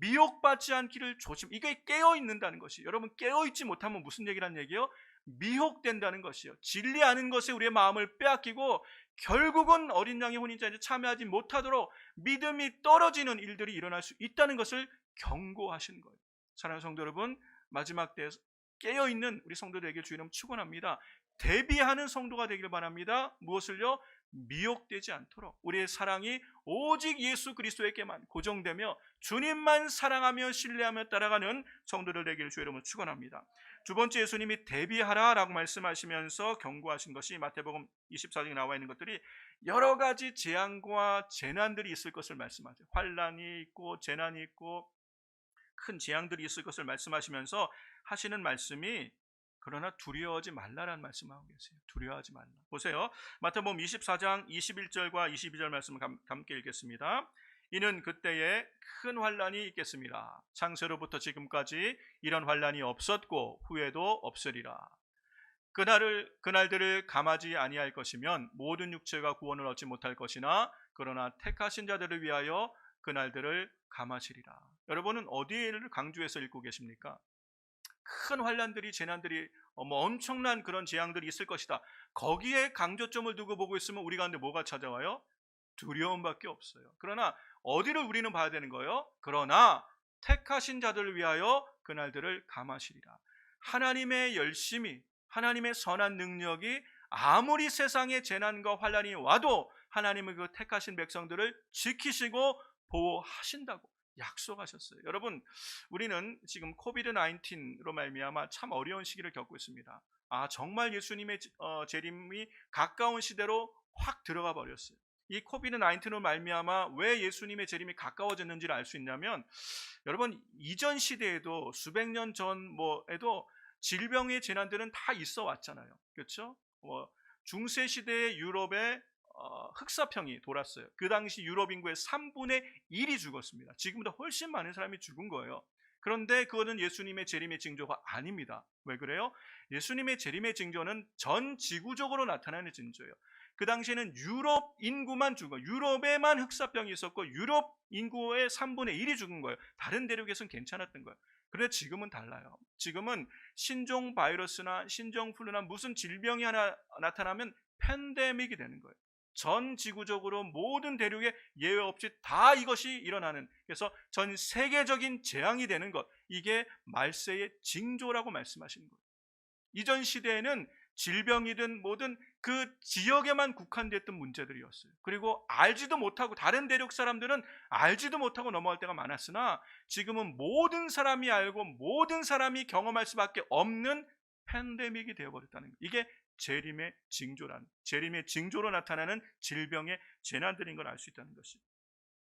미혹받지 않기를 조심. 이게 깨어 있는다는 것이. 여러분, 깨어 있지 못하면 무슨 얘기란 얘기예요? 미혹된다는 것이요. 진리 아는 것에 우리의 마음을 빼앗기고 결국은 어린 양의 혼인잔치에 참여하지 못하도록 믿음이 떨어지는 일들이 일어날 수 있다는 것을 경고하시는 거예요. 사랑하는 성도 여러분, 마지막 때에 깨어있는 우리 성도들에게 주의 이름 축원합니다. 대비하는 성도가 되길 바랍니다. 무엇을요? 미혹되지 않도록 우리의 사랑이 오직 예수 그리스도에게만 고정되며 주님만 사랑하며 신뢰하며 따라가는 성도들 되기를 주의 이름으로 축원합니다. 두 번째, 예수님이 대비하라라고 말씀하시면서 경고하신 것이 마태복음 24장에 나와 있는 것들이 여러 가지 재앙과 재난들이 있을 것을 말씀하죠. 환난이 있고 재난이 있고 큰 재앙들이 있을 것을 말씀하시면서 하시는 말씀이, 그러나 두려워하지 말라라는 말씀을 하고 계세요. 두려워하지 말라. 보세요. 마태복음 24장 21절과 22절 말씀을 함께 읽겠습니다. 이는 그때에 큰 환난이 있겠습니다. 창세로부터 지금까지 이런 환난이 없었고 후에도 없으리라. 그날들을 감하지 아니할 것이면 모든 육체가 구원을 얻지 못할 것이나 그러나 택하신 자들을 위하여 그날들을 감하시리라. 여러분은 어디를 강조해서 읽고 계십니까? 큰 환난들이, 재난들이, 엄청난 그런 재앙들이 있을 것이다. 거기에 강조점을 두고 보고 있으면 우리 가운데 뭐가 찾아와요? 두려움밖에 없어요. 그러나 어디를 우리는 봐야 되는 거예요? 그러나 택하신 자들을 위하여 그날들을 감하시리라. 하나님의 열심이, 하나님의 선한 능력이 아무리 세상에 재난과 환난이 와도 하나님은 그 택하신 백성들을 지키시고 보호하신다고 약속하셨어요. 여러분, 우리는 지금 코비드-19로 말미암아 참 어려운 시기를 겪고 있습니다. 정말 예수님의 재림이 가까운 시대로 확 들어가 버렸어요. 이 코비드-19로 말미암아 왜 예수님의 재림이 가까워졌는지를 알 수 있냐면, 여러분, 이전 시대에도 수백 년 전에도 질병의 재난들은 다 있어 왔잖아요. 그렇죠? 중세 시대의 유럽에 흑사병이 돌았어요. 그 당시 유럽 인구의 3분의 1이 죽었습니다. 지금보다 훨씬 많은 사람이 죽은 거예요. 그런데 그거는 예수님의 재림의 징조가 아닙니다. 왜 그래요? 예수님의 재림의 징조는 전 지구적으로 나타나는 징조예요. 그 당시에는 유럽 인구만 죽어, 유럽에만 흑사병이 있었고 유럽 인구의 3분의 1이 죽은 거예요. 다른 대륙에서는 괜찮았던 거예요. 그런데 지금은 달라요. 지금은 신종 바이러스나 신종 플루나 무슨 질병이 하나 나타나면 팬데믹이 되는 거예요. 전 지구적으로 모든 대륙에 예외 없이 다 이것이 일어나는, 그래서 전 세계적인 재앙이 되는 것, 이게 말세의 징조라고 말씀하시는 거예요. 이전 시대에는 질병이든 뭐든 그 지역에만 국한됐던 문제들이었어요. 그리고 알지도 못하고, 다른 대륙 사람들은 알지도 못하고 넘어갈 때가 많았으나 지금은 모든 사람이 알고 모든 사람이 경험할 수밖에 없는 팬데믹이 되어버렸다는 거예요. 이게 재림의 징조로 나타나는 질병의 재난들인 걸 알 수 있다는 것이죠.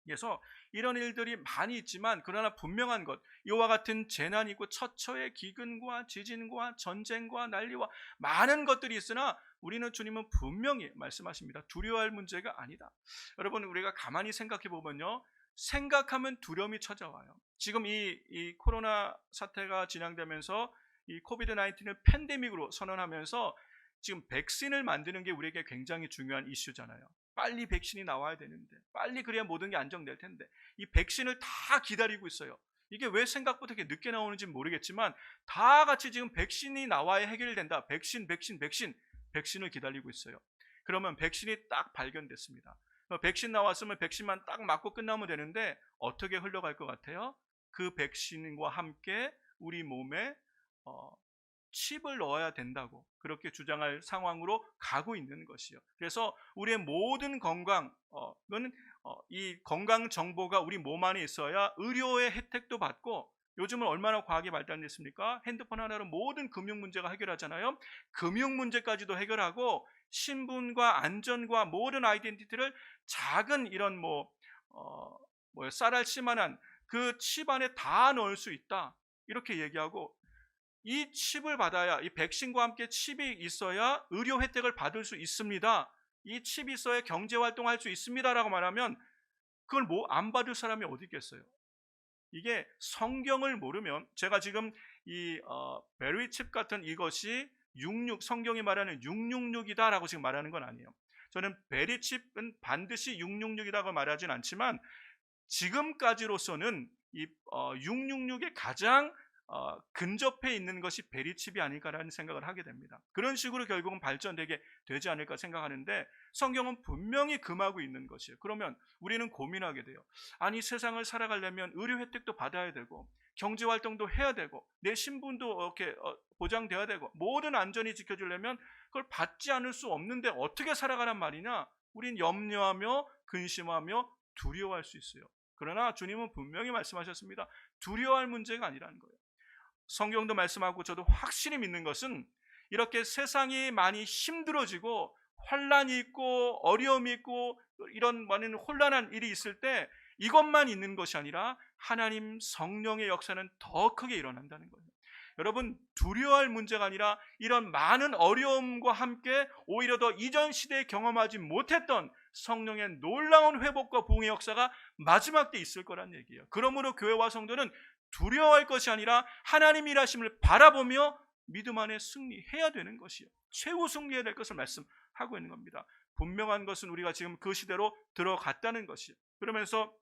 그래서 이런 일들이 많이 있지만, 그러나 분명한 것, 이와 같은 재난이 있고 처처의 기근과 지진과 전쟁과 난리와 많은 것들이 있으나 우리는, 주님은 분명히 말씀하십니다. 두려워할 문제가 아니다. 여러분, 우리가 가만히 생각해 보면요, 생각하면 두려움이 찾아와요. 지금 이 코로나 사태가 진행되면서 이 코비드 19을 팬데믹으로 선언하면서 지금 백신을 만드는 게 우리에게 굉장히 중요한 이슈잖아요. 빨리 백신이 나와야 되는데, 빨리 그래야 모든 게 안정될 텐데, 이 백신을 다 기다리고 있어요. 이게 왜 생각보다 이렇게 늦게 나오는지 모르겠지만 다 같이 지금 백신이 나와야 해결된다. 백신을 기다리고 있어요. 그러면 백신이 딱 발견됐습니다. 백신 나왔으면 백신만 딱 맞고 끝나면 되는데 어떻게 흘러갈 것 같아요? 그 백신과 함께 우리 몸에 칩을 넣어야 된다고 그렇게 주장할 상황으로 가고 있는 것이요. 그래서 우리의 모든 건강은 이 건강 정보가 우리 몸 안에 있어야 의료의 혜택도 받고, 요즘은 얼마나 과학이 발달됐습니까? 핸드폰 하나로 모든 금융 문제가 해결하잖아요. 금융 문제까지도 해결하고 신분과 안전과 모든 아이덴티티를 작은 이런 쌀알씨만한 그 칩 안에 다 넣을 수 있다, 이렇게 얘기하고, 이 칩을 받아야, 이 백신과 함께 칩이 있어야 의료 혜택을 받을 수 있습니다. 이 칩이 있어야 경제 활동할 수 있습니다라고 말하면 그걸 안 받을 사람이 어디 있겠어요? 이게 성경을 모르면, 제가 지금 이 베리 칩 같은 이것이 성경이 말하는 666이다라고 지금 말하는 건 아니에요. 저는 베리 칩은 반드시 666이라고 말하진 않지만 지금까지로서는 이 666의 가장 근접해 있는 것이 베리칩이 아닐까라는 생각을 하게 됩니다. 그런 식으로 결국은 발전되게 되지 않을까 생각하는데, 성경은 분명히 금하고 있는 것이에요. 그러면 우리는 고민하게 돼요. 아니, 세상을 살아가려면 의료 혜택도 받아야 되고 경제 활동도 해야 되고 내 신분도 이렇게 보장돼야 되고 모든 안전이 지켜지려면 그걸 받지 않을 수 없는데 어떻게 살아가란 말이냐? 우린 염려하며 근심하며 두려워할 수 있어요. 그러나 주님은 분명히 말씀하셨습니다. 두려워할 문제가 아니라는 거예요. 성경도 말씀하고 저도 확실히 믿는 것은, 이렇게 세상이 많이 힘들어지고 환란이 있고 어려움이 있고 이런 많은 혼란한 일이 있을 때 이것만 있는 것이 아니라 하나님 성령의 역사는 더 크게 일어난다는 거예요. 여러분, 두려워할 문제가 아니라 이런 많은 어려움과 함께 오히려 더 이전 시대에 경험하지 못했던 성령의 놀라운 회복과 부흥의 역사가 마지막 때 있을 거란 얘기예요. 그러므로 교회와 성도는 두려워할 것이 아니라 하나님 일하심을 바라보며 믿음 안에 승리해야 되는 것이요, 최후 승리해야 될 것을 말씀하고 있는 겁니다. 분명한 것은 우리가 지금 그 시대로 들어갔다는 것이요. 그러면서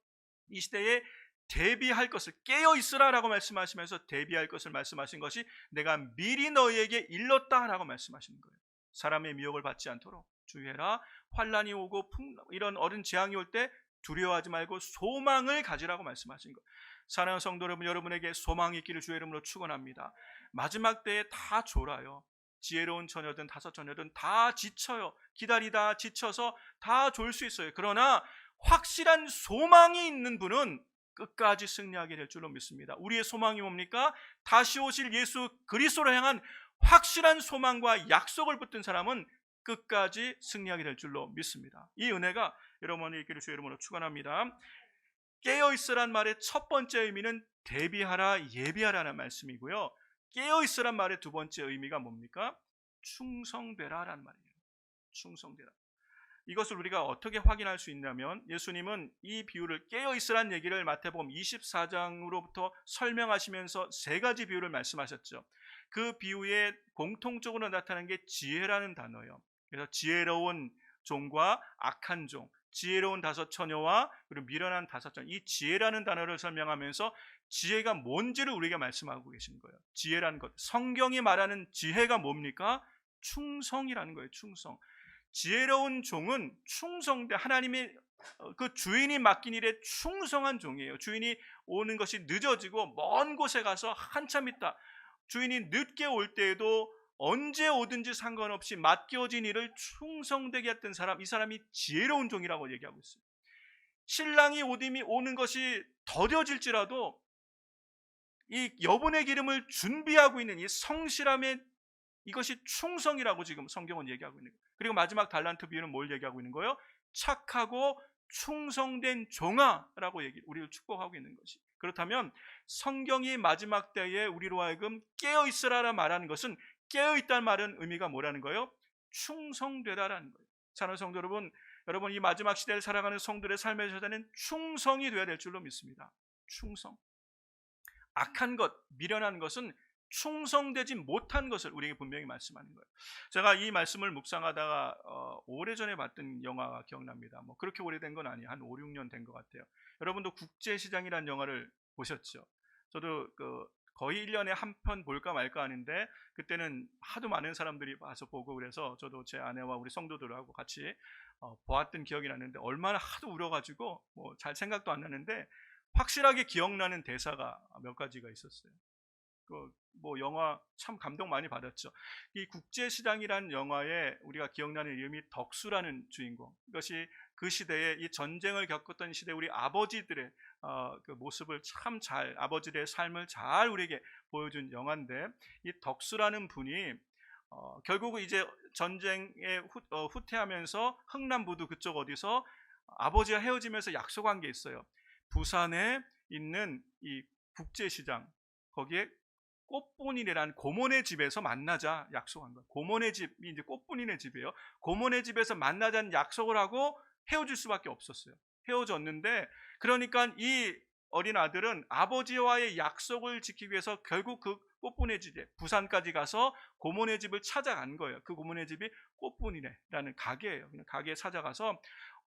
이 시대에 대비할 것을, 깨어 있으라라고 말씀하시면서 대비할 것을 말씀하신 것이 내가 미리 너희에게 일렀다라고 말씀하시는 거예요. 사람의 미혹을 받지 않도록 주의해라. 환란이 오고 이런 어른 재앙이 올 때 두려워하지 말고 소망을 가지라고 말씀하신 거예요. 사랑하는 성도 여러분, 여러분에게 소망이 있기를 주의 이름으로 축원합니다. 마지막 때에 다 졸아요. 지혜로운 처녀든 다섯 처녀든 다 지쳐요. 기다리다 지쳐서 다 졸 수 있어요. 그러나 확실한 소망이 있는 분은 끝까지 승리하게 될 줄로 믿습니다. 우리의 소망이 뭡니까? 다시 오실 예수 그리스도로 향한 확실한 소망과 약속을 붙든 사람은 끝까지 승리하게 될 줄로 믿습니다. 이 은혜가 여러분의 있기를 주의 이름으로 축원합니다. 깨어있으란 말의 첫 번째 의미는 대비하라, 예비하라는 말씀이고요. 깨어있으란 말의 두 번째 의미가 뭡니까? 충성되라라는 말이에요. 충성되라. 이것을 우리가 어떻게 확인할 수 있냐면 예수님은 이 비유를 깨어 있으란 얘기를 마태복음 24장으로부터 설명하시면서 세 가지 비유를 말씀하셨죠. 그 비유에 공통적으로 나타나는 게 지혜라는 단어예요. 그래서 지혜로운 종과 악한 종, 지혜로운 다섯 처녀와 그리고 미련한 다섯 처녀, 이 지혜라는 단어를 설명하면서 지혜가 뭔지를 우리에게 말씀하고 계신 거예요. 지혜라는 것, 성경이 말하는 지혜가 뭡니까? 충성이라는 거예요. 충성. 지혜로운 종은 충성돼 하나님의 그 주인이 맡긴 일에 충성한 종이에요. 주인이 오는 것이 늦어지고 먼 곳에 가서 한참 있다, 주인이 늦게 올 때에도 언제 오든지 상관없이 맡겨진 일을 충성되게 했던 사람, 이 사람이 지혜로운 종이라고 얘기하고 있어요. 신랑이 오는 것이 더뎌질지라도 이 여분의 기름을 준비하고 있는 이 성실함의, 이것이 충성이라고 지금 성경은 얘기하고 있는 거예요. 그리고 마지막 달란트 비유는 뭘 얘기하고 있는 거예요? 착하고 충성된 종아라고 우리를 축복하고 있는 것이. 그렇다면 성경이 마지막 때에 우리로 하여금 깨어 있으라라 말하는 것은, 깨어 있다는 말은 의미가 뭐라는 거예요? 충성되다라는 거예요. 사랑하는 성도 여러분, 이 마지막 시대를 살아가는 성도들의 삶의 저자는 충성이 되어야 될 줄로 믿습니다. 충성. 악한 것, 미련한 것은 충성되지 못한 것을 우리에게 분명히 말씀하는 거예요. 제가 이 말씀을 묵상하다가 오래전에 봤던 영화가 기억납니다. 뭐 그렇게 오래된 건 아니에요. 한 5, 6년 된 것 같아요. 여러분도 국제시장이라는 영화를 보셨죠? 저도 거의 1년에 한 편 볼까 말까 하는데, 그때는 하도 많은 사람들이 와서 보고 그래서 저도 제 아내와 우리 성도들하고 같이 보았던 기억이 나는데, 얼마나 하도 울어가지고 뭐 잘 생각도 안 나는데 확실하게 기억나는 대사가 몇 가지가 있었어요. 뭐 영화 참 감동 많이 받았죠. 이 국제시장이라는 영화에 우리가 기억나는 이름이 덕수라는 주인공. 이것이 그 시대에 이 전쟁을 겪었던 시대 우리 아버지들의 그 모습을 참 잘, 아버지들의 삶을 잘 우리에게 보여준 영화인데, 이 덕수라는 분이 결국은 이제 전쟁에 후퇴하면서 흥남부두 그쪽 어디서 아버지와 헤어지면서 약속한 게 있어요. 부산에 있는 이 국제시장, 거기에 꽃분이라는 고모네 집에서 만나자 약속한 거예요. 고모네 집이 이제 꽃분이네 집이에요. 고모네 집에서 만나자는 약속을 하고 헤어질 수밖에 없었어요. 헤어졌는데, 그러니까 이 어린 아들은 아버지와의 약속을 지키기 위해서 결국 그 꽃분의 집에 부산까지 가서 고모네 집을 찾아간 거예요. 그 고모네 집이 꽃분이네라는 가게예요. 가게에 찾아가서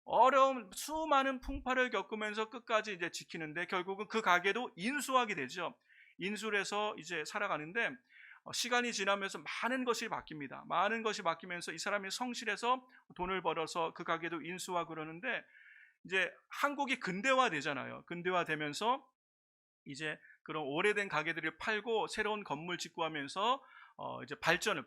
어려운 수많은 풍파를 겪으면서 끝까지 이제 지키는데, 결국은 그 가게도 인수하게 되죠. 인수를 해서 이제 살아가는데 시간이 지나면서 많은 것이 바뀝니다. 많은 것이 바뀌면서 이 사람이 성실해서 돈을 벌어서 그 가게도 인수하고 그러는데, 이제 한국이 근대화 되잖아요. 근대화 되면서 이제 그런 오래된 가게들을 팔고 새로운 건물 짓고 하면서 이제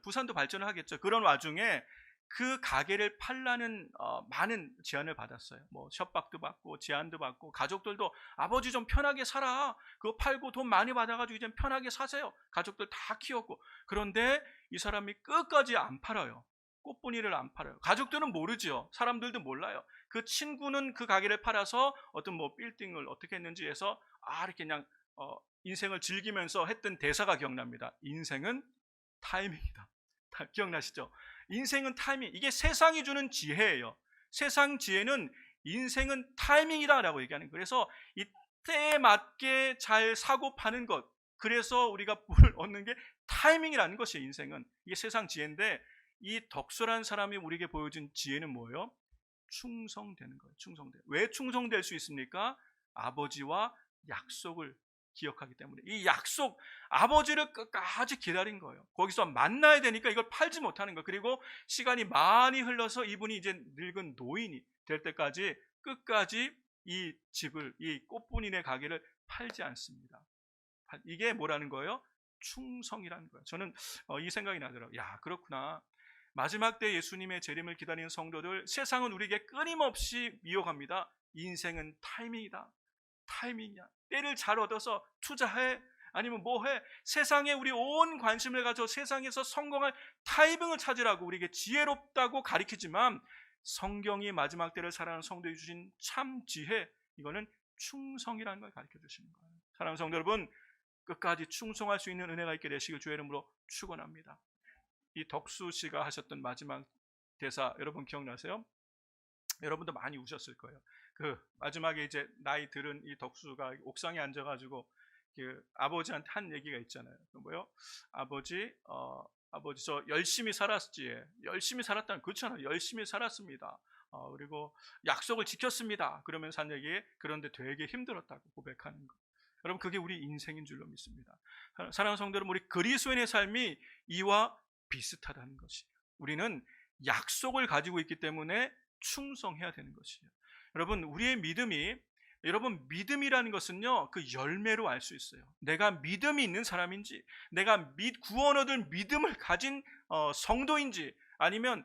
부산도 발전을 하겠죠. 그런 와중에 그 가게를 팔라는 많은 제안을 받았어요. 뭐 협박도 받고 제안도 받고, 가족들도 아버지 좀 편하게 살아, 그거 팔고 돈 많이 받아가지고 이제 편하게 사세요. 가족들 다 키웠고. 그런데 이 사람이 끝까지 안 팔아요. 꽃분이를 안 팔아요. 가족들은 모르죠. 사람들도 몰라요. 그 친구는 그 가게를 팔아서 어떤 뭐 빌딩을 어떻게 했는지 해서 이렇게 그냥 인생을 즐기면서 했던 대사가 기억납니다. 인생은 타이밍이다. 기억나시죠? 인생은 타이밍. 이게 세상이 주는 지혜예요. 세상 지혜는 인생은 타이밍이다라고 얘기하는 거예요. 그래서 이 때에 맞게 잘 사고 파는 것, 그래서 우리가 뭘 얻는 게 타이밍이라는 것이에요. 인생은 이게 세상 지혜인데, 이 덕수라는 사람이 우리에게 보여준 지혜는 뭐예요? 충성되는 거예요. 충성돼. 왜 충성될 수 있습니까? 아버지와 약속을 기억하기 때문에. 이 약속, 아버지를 끝까지 기다린 거예요. 거기서 만나야 되니까 이걸 팔지 못하는 거예요. 그리고 시간이 많이 흘러서 이분이 이제 늙은 노인이 될 때까지 끝까지 이 집을, 이 꽃분이네 가게를 팔지 않습니다. 이게 뭐라는 거예요? 충성이라는 거예요. 저는 이 생각이 나더라고요. 야, 그렇구나. 마지막 때 예수님의 재림을 기다리는 성도들, 세상은 우리에게 끊임없이 미혹합니다. 인생은 타이밍이다. 타이밍이야. 때를 잘 얻어서 투자해. 아니면 뭐해. 세상에 우리 온 관심을 가져 세상에서 성공할 타이밍을 찾으라고 우리에게 지혜롭다고 가리키지만, 성경이 마지막 때를 살아가는 성도에 주신 참 지혜, 이거는 충성이라는 걸 가르쳐 주시는 거예요. 사랑하는 성도 여러분, 끝까지 충성할 수 있는 은혜가 있게 되시길 주의 이름으로 축원합니다. 이 덕수 씨가 하셨던 마지막 대사 여러분 기억나세요? 여러분도 많이 우셨을 거예요. 그 마지막에 이제 나이 들은 이 덕수가 옥상에 앉아가지고 그 아버지한테 한 얘기가 있잖아요. 그 뭐요? 아버지 저 열심히 살았지. 열심히 살았다는 그렇잖아요. 열심히 살았습니다. 그리고 약속을 지켰습니다. 그러면서 한 얘기, 그런데 되게 힘들었다고 고백하는 거. 여러분, 그게 우리 인생인 줄로 믿습니다. 사랑하는 성도 여러분, 우리 그리스도인의 삶이 이와 비슷하다는 것이에요. 우리는 약속을 가지고 있기 때문에 충성해야 되는 것이에요. 여러분, 우리의 믿음이, 여러분, 믿음이라는 것은요, 그 열매로 알 수 있어요. 내가 믿음이 있는 사람인지, 내가 구원 얻을 믿음을 가진 성도인지, 아니면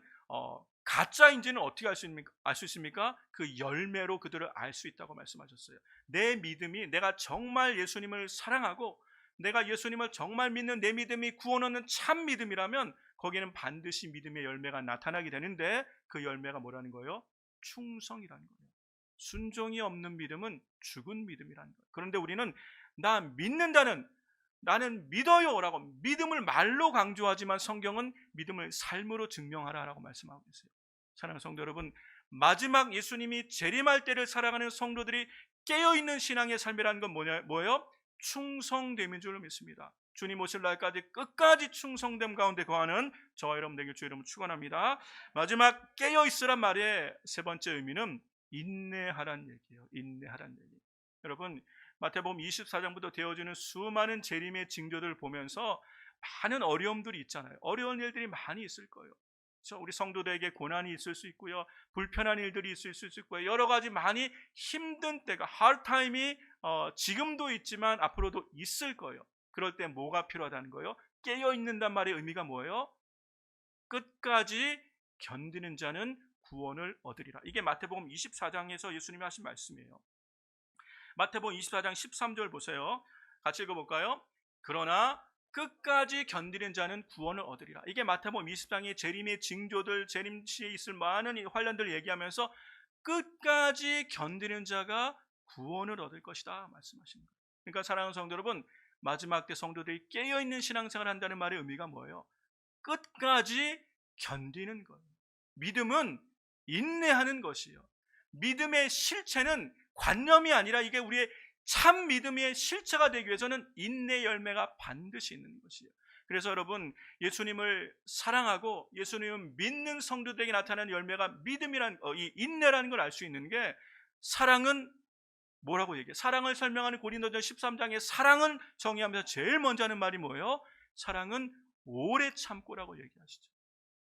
가짜인지는 어떻게 알 수 있습니까? 그 열매로 그들을 알 수 있다고 말씀하셨어요. 내 믿음이, 내가 정말 예수님을 사랑하고 내가 예수님을 정말 믿는 내 믿음이 구원 얻는 참 믿음이라면 거기에는 반드시 믿음의 열매가 나타나게 되는데, 그 열매가 뭐라는 거예요? 충성이라는 거예요. 순종이 없는 믿음은 죽은 믿음이라는 거예요. 그런데 우리는 나 믿는다는, 나는 믿어요 라고 믿음을 말로 강조하지만 성경은 믿음을 삶으로 증명하라 라고 말씀하고 있어요. 사랑하는 성도 여러분, 마지막 예수님이 재림할 때를 살아가는 성도들이 깨어있는 신앙의 삶이라는 건 뭐예요? 충성됨인 줄로 믿습니다. 주님 오실 날까지 끝까지 충성됨 가운데 거하는 저와 여러분 되길 주 이름으로 축원합니다. 마지막 깨어있으란 말의 세 번째 의미는 인내하란 얘기예요. 인내하란 얘기. 여러분, 마태복음 24장부터 되어지는 수많은 재림의 징조들을 보면서 많은 어려움들이 있잖아요. 어려운 일들이 많이 있을 거예요. 그렇죠? 우리 성도들에게 고난이 있을 수 있고요, 불편한 일들이 있을 수 있고요, 여러 가지 많이 힘든 때가, 하드타임이 지금도 있지만 앞으로도 있을 거예요. 그럴 때 뭐가 필요하다는 거예요? 깨어있는단 말의 의미가 뭐예요? 끝까지 견디는 자는 구원을 얻으리라. 이게 마태복음 24장에서 예수님이 하신 말씀이에요. 마태복음 24장 13절 보세요. 같이 읽어볼까요? 그러나 끝까지 견디는 자는 구원을 얻으리라. 이게 마태복음 20장의 재림의 징조들, 재림 시에 있을 많은 환란들을 얘기하면서 끝까지 견디는 자가 구원을 얻을 것이다 말씀하시는 거예요. 그러니까 사랑하는 성도 여러분, 마지막 때 성도들이 깨어있는 신앙생활을 한다는 말의 의미가 뭐예요? 끝까지 견디는 거예요. 믿음은 인내하는 것이에요. 믿음의 실체는 관념이 아니라 이게 우리의 참 믿음의 실체가 되기 위해서는 인내 열매가 반드시 있는 것이에요. 그래서 여러분, 예수님을 사랑하고 예수님을 믿는 성도들에게 나타나는 열매가 믿음이란, 이 인내라는 걸 알 수 있는 게, 사랑은 뭐라고 얘기해요? 사랑을 설명하는 고린도전 13장에 사랑을 정의하면서 제일 먼저 하는 말이 뭐예요? 사랑은 오래 참고라고 얘기하시죠.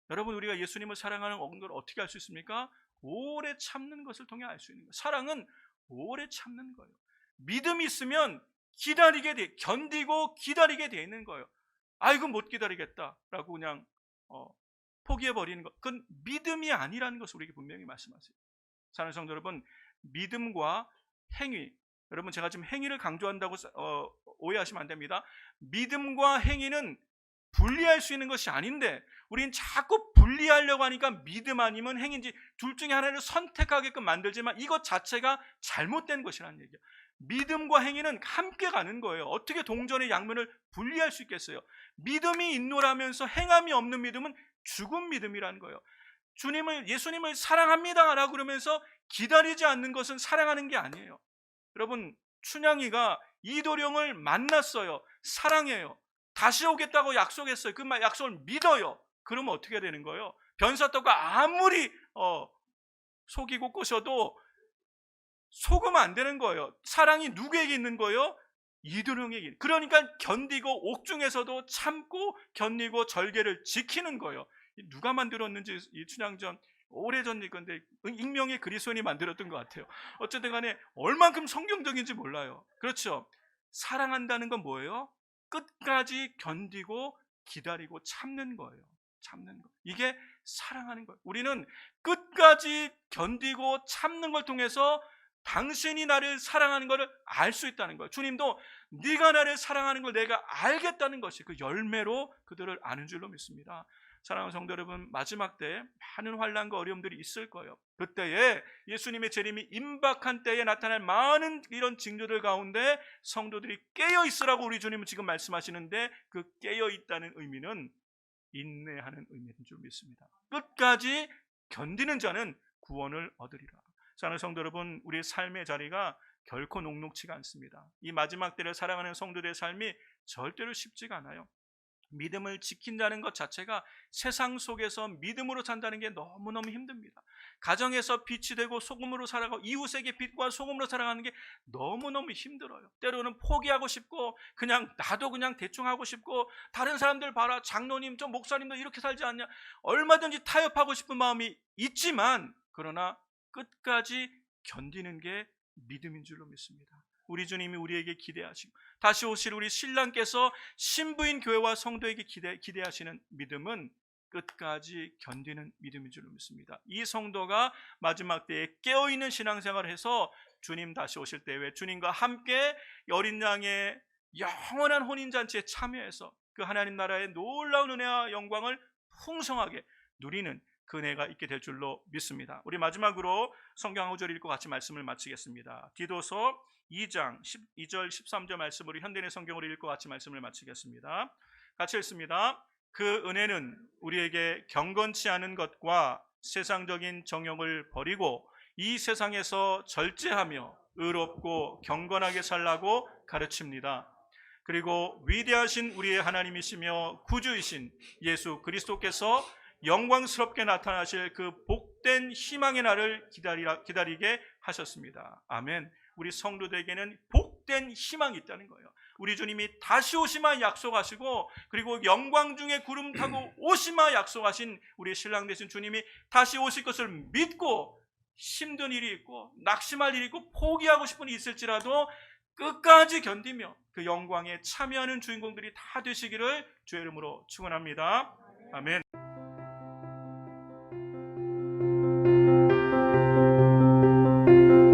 여러분, 우리가 예수님을 사랑하는 걸 어떻게 알 수 있습니까? 오래 참는 것을 통해 알 수 있는 거예요. 사랑은 오래 참는 거예요. 믿음이 있으면 견디고 기다리게 돼 있는 거예요. 아이고 못 기다리겠다라고 그냥 포기해버리는 것, 그건 믿음이 아니라는 것을 우리에게 분명히 말씀하세요. 사랑하는 성도 여러분, 믿음과 행위, 여러분 제가 지금 행위를 강조한다고 오해하시면 안 됩니다. 믿음과 행위는 분리할 수 있는 것이 아닌데 우린 자꾸 분리하려고 하니까 믿음 아니면 행위인지 둘 중에 하나를 선택하게끔 만들지만 이것 자체가 잘못된 것이라는 얘기예요. 믿음과 행위는 함께 가는 거예요. 어떻게 동전의 양면을 분리할 수 있겠어요? 믿음이 있노라면서 행함이 없는 믿음은 죽은 믿음이라는 거예요. 예수님을 사랑합니다 라고 그러면서 기다리지 않는 것은 사랑하는 게 아니에요. 여러분, 춘향이가 이도령을 만났어요. 사랑해요. 다시 오겠다고 약속했어요. 그 약속을 믿어요. 그러면 어떻게 되는 거예요? 변사또가 아무리 속이고 꼬셔도 속으면 안 되는 거예요. 사랑이 누구에게 있는 거예요? 이도령에게. 그러니까 견디고 옥중에서도 참고 견디고 절개를 지키는 거예요. 누가 만들었는지 이 춘향전 오래전 건데 익명의 그리스도인이 만들었던 것 같아요. 어쨌든 간에 얼만큼 성경적인지 몰라요. 그렇죠? 사랑한다는 건 뭐예요? 끝까지 견디고 기다리고 참는 거예요. 참는 거. 이게 사랑하는 거예요. 우리는 끝까지 견디고 참는 걸 통해서 당신이 나를 사랑하는 것을 알 수 있다는 거예요. 주님도 네가 나를 사랑하는 걸 내가 알겠다는 것이 그 열매로 그들을 아는 줄로 믿습니다. 사랑하는 성도 여러분, 마지막 때 많은 환난과 어려움들이 있을 거예요. 그때에 예수님의 재림이 임박한 때에 나타날 많은 이런 징조들 가운데 성도들이 깨어있으라고 우리 주님은 지금 말씀하시는데, 그 깨어있다는 의미는 인내하는 의미인 줄 믿습니다. 끝까지 견디는 자는 구원을 얻으리라. 사랑하는 성도 여러분, 우리의 삶의 자리가 결코 녹록지가 않습니다. 이 마지막 때를 살아가는 성도들의 삶이 절대로 쉽지가 않아요. 믿음을 지킨다는 것 자체가 세상 속에서 믿음으로 산다는 게 너무너무 힘듭니다. 가정에서 빛이 되고 소금으로 살아가고 이웃에게 빛과 소금으로 살아가는 게 너무너무 힘들어요. 때로는 포기하고 싶고 그냥 나도 그냥 대충 하고 싶고 다른 사람들 봐라, 장로님 저 목사님도 이렇게 살지 않냐, 얼마든지 타협하고 싶은 마음이 있지만 그러나 끝까지 견디는 게 믿음인 줄로 믿습니다. 우리 주님이 우리에게 기대하시고 다시 오실 우리 신랑께서 신부인 교회와 성도에게 기대하시는 믿음은 끝까지 견디는 믿음인 줄로 믿습니다. 이 성도가 마지막 때에 깨어있는 신앙생활을 해서 주님 다시 오실 때에 주님과 함께 어린 양의 영원한 혼인잔치에 참여해서 그 하나님 나라의 놀라운 은혜와 영광을 풍성하게 누리는 그 은혜가 있게 될 줄로 믿습니다. 우리 마지막으로 성경 한 구절 읽고 같이 말씀을 마치겠습니다. 디도서 2장 12절 13절 말씀으로 현대인의 성경으로 읽고 같이 말씀을 마치겠습니다. 같이 읽습니다. 그 은혜는 우리에게 경건치 않은 것과 세상적인 정욕을 버리고 이 세상에서 절제하며 의롭고 경건하게 살라고 가르칩니다. 그리고 위대하신 우리의 하나님이시며 구주이신 예수 그리스도께서 영광스럽게 나타나실 그 복된 희망의 날을 기다리게 하셨습니다. 아멘. 우리 성도들에게는 복된 희망이 있다는 거예요. 우리 주님이 다시 오시마 약속하시고 그리고 영광 중에 구름 타고 오시마 약속하신 우리 신랑 되신 주님이 다시 오실 것을 믿고 힘든 일이 있고 낙심할 일이 있고 포기하고 싶은 일이 있을지라도 끝까지 견디며 그 영광에 참여하는 주인공들이 다 되시기를 주의 이름으로 축원합니다. 아멘.